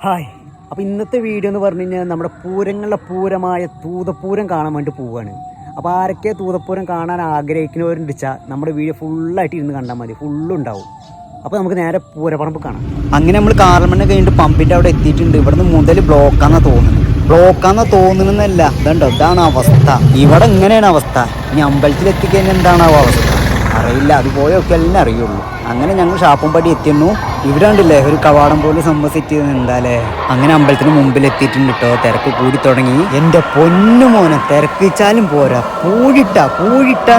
Hi. അപ്പോൾ ഇന്നത്തെ video എന്ന് പറഞ്ഞു കഴിഞ്ഞാൽ നമ്മുടെ പൂരങ്ങളുടെ പൂരമായ തൂതപ്പൂരം കാണാൻ വേണ്ടി പോവുകയാണ്. അപ്പോൾ ആരൊക്കെ തൂതപ്പൂരം കാണാൻ ആഗ്രഹിക്കുന്നവരുണ്ട് വെച്ചാൽ നമ്മുടെ വീഡിയോ ഫുള്ളായിട്ട് ഇരുന്ന് കണ്ടാൽ മതി, ഫുള്ളുണ്ടാവും. അപ്പോൾ നമുക്ക് നേരെ പൂരപ്പറമ്പ് കാണാം. അങ്ങനെ നമ്മൾ കാറൽമണ്ണ കഴിഞ്ഞിട്ട് പമ്പിൻ്റെ അവിടെ എത്തിയിട്ടുണ്ട്. ഇവിടുന്ന് മുതൽ ബ്ലോക്കാന്നാ തോന്നുന്നല്ല. ഇതുണ്ടോ, ഇതാണ് അവസ്ഥ. ഇവിടെ ഇങ്ങനെയാണ് അവസ്ഥ. ഇനി അമ്പലത്തിൽ എത്തിക്കഴിഞ്ഞാൽ എന്താണാവോ അവസ്ഥ അറിയില്ല, അത് പോയൊക്കെ എല്ലാം അറിയുള്ളൂ. അങ്ങനെ ഞങ്ങൾ ഷാപ്പുംപടി എത്തിയിരുന്നു. ഇവിടെ ഉണ്ടല്ലേ ഒരു കവാടം പോലെ സംഭവം സെറ്റ് ചെയ്തെന്താല്ലേ. അങ്ങനെ അമ്പലത്തിന് മുമ്പിൽ എത്തിയിട്ടുണ്ട് കേട്ടോ. തിരക്ക് കൂടി തുടങ്ങി. എൻ്റെ പൊന്നു മോനെ, തിരക്കിച്ചാലും പോരാ, പൂഴിട്ടാ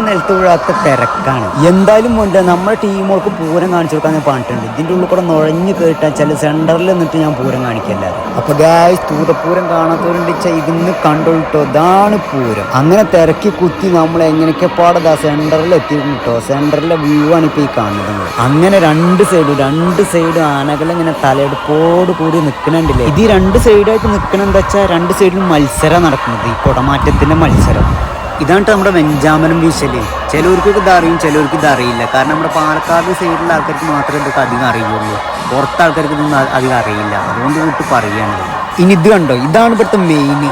നിലത്ത് വീഴാത്ത തിരക്കാണ്. എന്തായാലും മോൻ്റെ നമ്മുടെ ടീമുകൾക്ക് പൂരം കാണിച്ചു കൊടുക്കാൻ ഞാൻ പറഞ്ഞിട്ടുണ്ട്. ഇതിൻ്റെ ഉള്ളിൽ കൂടെ നുഴഞ്ഞു കേട്ടാൽ ചില സെൻറ്ററിൽ നിന്നിട്ട് ഞാൻ പൂരം കാണിക്കല്ലാതെ. അപ്പോൾ ഗായ്സ്, തൂതപ്പൂരം കാണാത്തവരുണ്ട് ഇതിന്ന് കണ്ടോട്ടോ, ഇതാണ് പൂരം. അങ്ങനെ തിരക്കി കുത്തി നമ്മൾ എങ്ങനെയൊക്കെ പാടതാ സെൻറ്ററിൽ എത്തിയിട്ടുണ്ട് കേട്ടോ. സെൻറ്ററിലെ വ്യൂ ആണ് ഇപ്പോൾ ഈ കാണുന്നത്. അങ്ങനെ രണ്ട് സൈഡും ആനകളിങ്ങനെ തലയെടുപ്പോട് കൂടി നിൽക്കണുണ്ടല്ലേ. ഇത് ഈ രണ്ട് സൈഡായിട്ട് നിൽക്കണം എന്താ വെച്ചാൽ രണ്ട് സൈഡിലും മത്സരം നടക്കുന്നത്, ഈ കുടമാറ്റത്തിൻ്റെ മത്സരം. ഇതാണ് നമ്മുടെ വെഞ്ചാമരം വീശല്. ചിലവർക്കൊക്കെ ഇത് അറിയും, ചിലവർക്ക് ഇത് അറിയില്ല. കാരണം നമ്മുടെ പാലക്കാട് സൈഡിലുള്ള ആൾക്കാർക്ക് മാത്രമേ ഇതൊക്കെ അധികം അറിയുള്ളൂ. പുറത്തെ ആൾക്കാർക്ക് ഇതൊന്നും അധികം അറിയില്ല. അതുകൊണ്ട് കൂട്ടി പറയുകയാണ്. ഇനി ഇത് കണ്ടോ, ഇതാണ് ഇവിടുത്തെ മെയിൻ.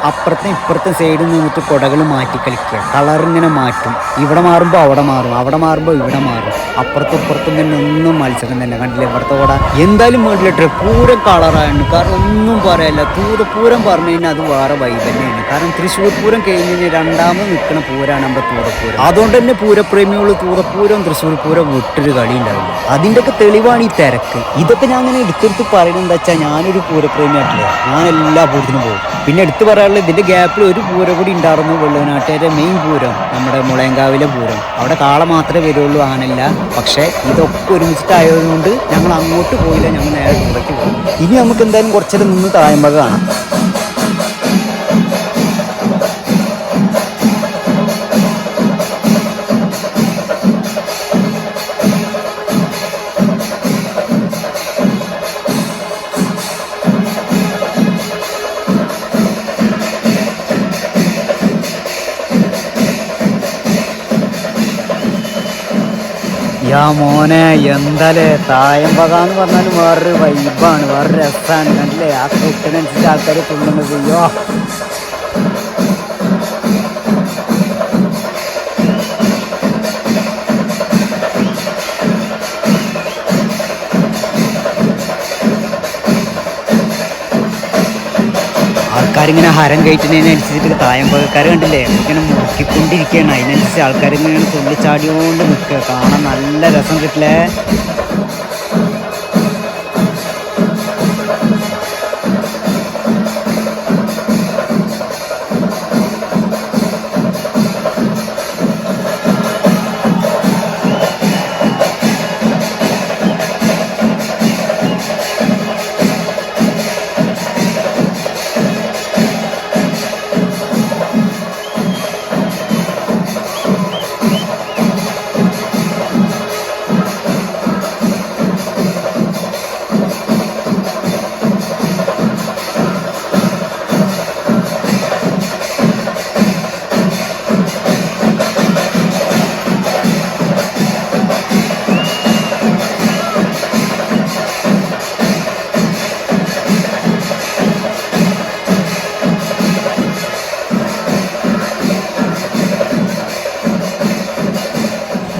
അപ്പുറത്തെ ഇപ്പുറത്തെ സൈഡിൽ നിന്നിട്ട് കുടകൾ മാറ്റി കളിക്കുക, കളറിങ്ങനെ മാറ്റും. ഇവിടെ മാറുമ്പോൾ അവിടെ മാറും, അവിടെ മാറുമ്പോൾ ഇവിടെ മാറും. അപ്പുറത്തും ഇപ്പുറത്തും തന്നെ ഒന്നും മത്സരം തന്നെ കണ്ടില്ല. ഇവിടുത്തെ കുട എന്തായാലും വേണ്ടില്ല, പൂരം കളറാണ്. കാരണം ഒന്നും പറയാനില്ല. തൂതപ്പൂരം പറഞ്ഞു കഴിഞ്ഞാൽ അത് വേറെ വൈബ് തന്നെയാണ്. കാരണം തൃശ്ശൂർ പൂരം കഴിഞ്ഞ് കഴിഞ്ഞാൽ രണ്ടാമത് നിൽക്കുന്ന പൂരമാണ് നമ്മുടെ തൂതപ്പൂരം. അതുകൊണ്ട് തന്നെ പൂരപ്രേമികൾ തൂതപ്പൂരവും തൃശ്ശൂർ പൂരം വിട്ടൊരു കളി ഉണ്ടാവില്ല. അതിൻ്റെയൊക്കെ തെളിവാണ് ഈ തിരക്ക്. ഇതൊക്കെ ഞാൻ അങ്ങനെ എടുത്തെടുത്ത് പറയുന്നത് എന്താ വെച്ചാൽ, ഞാനൊരു പൂരപ്രേമിയായിട്ടില്ല, ഞാൻ എല്ലാ പൂരത്തിനും പോകും. പിന്നെ എടുത്ത് പറയാനുള്ള ഇതിൻ്റെ ഗ്യാപ്പിൽ ഒരു പൂരം കൂടി ഉണ്ടായിരുന്നു, വെള്ളനാട്ടുകാരുടെ മെയിൻ പൂരം, നമ്മുടെ മുളയങ്കാവിലെ പൂരം. അവിടെ കാള മാത്രമേ വരുള്ളൂ, ആനല്ല. പക്ഷേ ഇതൊക്കെ ഒരുമിച്ചിട്ടായതുകൊണ്ട് ഞങ്ങൾ അങ്ങോട്ട് പോയില്ല, ഞങ്ങൾ നേരെ പുറത്തേക്ക് പോകും. ഇനി നമുക്ക് എന്തായാലും കുറച്ചേരം നിന്ന് താഴമ്പക കാണാം. യാ മോനെ, എന്താലേ തായമ്പക എന്ന് പറഞ്ഞാലും വേറൊരു വൈബാണ്, വേറൊരു രസമാണ്. കണ്ടില്ലേ ആ കുട്ടിനനുസരിച്ച് ആൾക്കാർ തുള്ളുന്നത്. അയ്യോ, ആൾക്കാരിങ്ങനെ ഹരം കയറ്റുന്നതിനനുസരിച്ചിട്ട് തായമ്പകക്കാർ കണ്ടില്ലേ ഇങ്ങനെ മുറുക്കിക്കൊണ്ടിരിക്കുകയാണ്. അതിനനുസരിച്ച് ആൾക്കാരിങ്ങനെ തുള്ളിച്ചാടിയോണ്ട് നിൽക്കുക. കാണാൻ നല്ല രസം കിട്ടില്ലേ.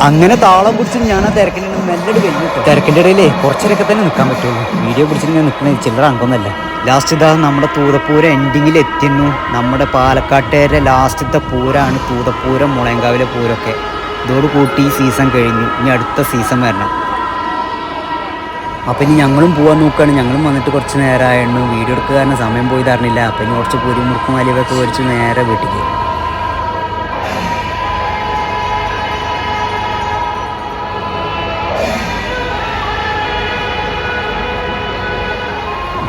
അങ്ങനെ താളം പിടിച്ച് ഞാൻ ആ തിരക്കിൻ്റെ മെല്ലടി കഴിഞ്ഞു. തിരക്കിൻ്റെ ഇടയിലേ കുറച്ചേരൊക്കെ തന്നെ നിൽക്കാൻ പറ്റുള്ളൂ. വീഡിയോ പിടിച്ചിട്ട് ഞാൻ നിൽക്കുന്നത് ചില്ലറ അംഗമൊന്നുമല്ല. ലാസ്റ്റ് ഇതാ നമ്മുടെ തൂതപ്പൂരം എൻഡിങ്ങിൽ എത്തിയിരുന്നു. നമ്മുടെ പാലക്കാട്ടുകാരുടെ ലാസ്റ്റത്തെ പൂരമാണ് തൂതപ്പൂരം, മുളയങ്കാവിലെ പൂരമൊക്കെ. ഇതോട് കൂട്ടി ഈ സീസൺ കഴിഞ്ഞു. ഇനി അടുത്ത സീസൺ വരണം. അപ്പം ഇനി ഞങ്ങളും പോകാൻ നോക്കുകയാണ്. ഞങ്ങളും വന്നിട്ട് കുറച്ച് നേരമായിരുന്നു. വീഡിയോ എടുക്കുക കാരണം സമയം പോയി തരണില്ല. അപ്പം ഇനി കുറച്ച് പൂരി മുറുക്കും അലിവൊക്കെ മേടിച്ച് നേരെ വീട്ടിലേക്ക്.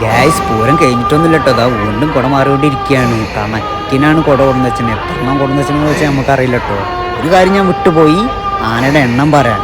ഗ്യാസ് പൂരം കഴിഞ്ഞിട്ടൊന്നുമില്ല കേട്ടോ. അതാ വീണ്ടും കുട മാറിക്കൊണ്ടിരിക്കുകയാണ്. കണക്കിനാണ് കുട കൊടുന്ന് വെച്ചത്. എത്രണ്ണം കൊടുന്ന് വെച്ചെന്ന് വെച്ചാൽ നമുക്കറിയില്ല കേട്ടോ. ഒരു കാര്യം ഞാൻ വിട്ടുപോയി, ആനയുടെ എണ്ണം പറയാൻ.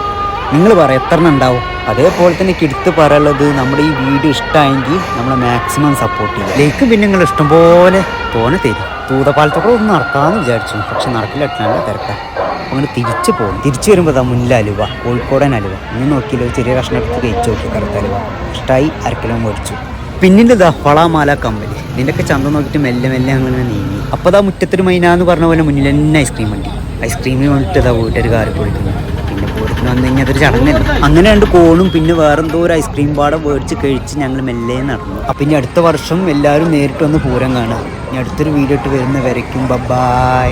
നിങ്ങൾ പറയാം എത്ര എണ്ണം ഉണ്ടാവും. അതേപോലെ തന്നെ എനിക്ക് എടുത്ത് പറയാനുള്ളത്, നമ്മുടെ ഈ വീഡിയോ ഇഷ്ടമായെങ്കിൽ നമ്മൾ മാക്സിമം സപ്പോർട്ട് ചെയ്യും. ലൈക്ക് പിന്നെ നിങ്ങൾ ഇഷ്ടംപോലെ തോനെ തരും. തൂതപ്പാലത്തൊക്കെ ഒന്ന് നടക്കാമെന്ന് വിചാരിച്ചു, പക്ഷെ നടക്കില്ല. നല്ല തിരക്കാണ്. അങ്ങനെ തിരിച്ചു പോകും. തിരിച്ചു വരുമ്പോൾ മുന്നിൽ അലുവ, കോഴിക്കോടൻ അലുവ. ഇങ്ങനെ നോക്കിയില്ല, ചെറിയ കഷ്ണം എടുത്ത് കഴിച്ചു നോക്കി. കറുത്ത അലുവ ഇഷ്ടമായി, 1 കിലോ മേടിച്ചു. പിന്നിലിതാ ഫളാമാല കമ്പനി ഇതിൻ്റെയൊക്കെ ചന്തം നോക്കിയിട്ട് മെല്ലെ മെല്ലെ അങ്ങനെ നീങ്ങി. അപ്പോൾ അതാ മുറ്റത്തൊരു മൈനാന്ന് പറഞ്ഞ പോലെ മുന്നിൽ തന്നെ ഐസ്ക്രീം വണ്ടി. ഐസ്ക്രീമിന് വേണ്ടിയിട്ട് ഇതാ വീട്ടുകാർ കാറി പോയിട്ടുണ്ട്. പിന്നെ പൂരത്തിന് വന്നു കഴിഞ്ഞാൽ അതൊരു ചടങ്ങല്ല. അങ്ങനെ രണ്ട് കോണും പിന്നെ വേറെന്തോ ഒരു ഐസ്ക്രീം പാടം മേടിച്ച് കഴിച്ച് ഞങ്ങൾ മെല്ലെ നടന്നു. അപ്പം ഇനി അടുത്ത വർഷം എല്ലാവരും നേരിട്ട് വന്ന് പൂരം കാണാം. ഇനി അടുത്തൊരു വീഡിയോ ഇട്ട് വരുന്ന വരയ്ക്കും ബൈ.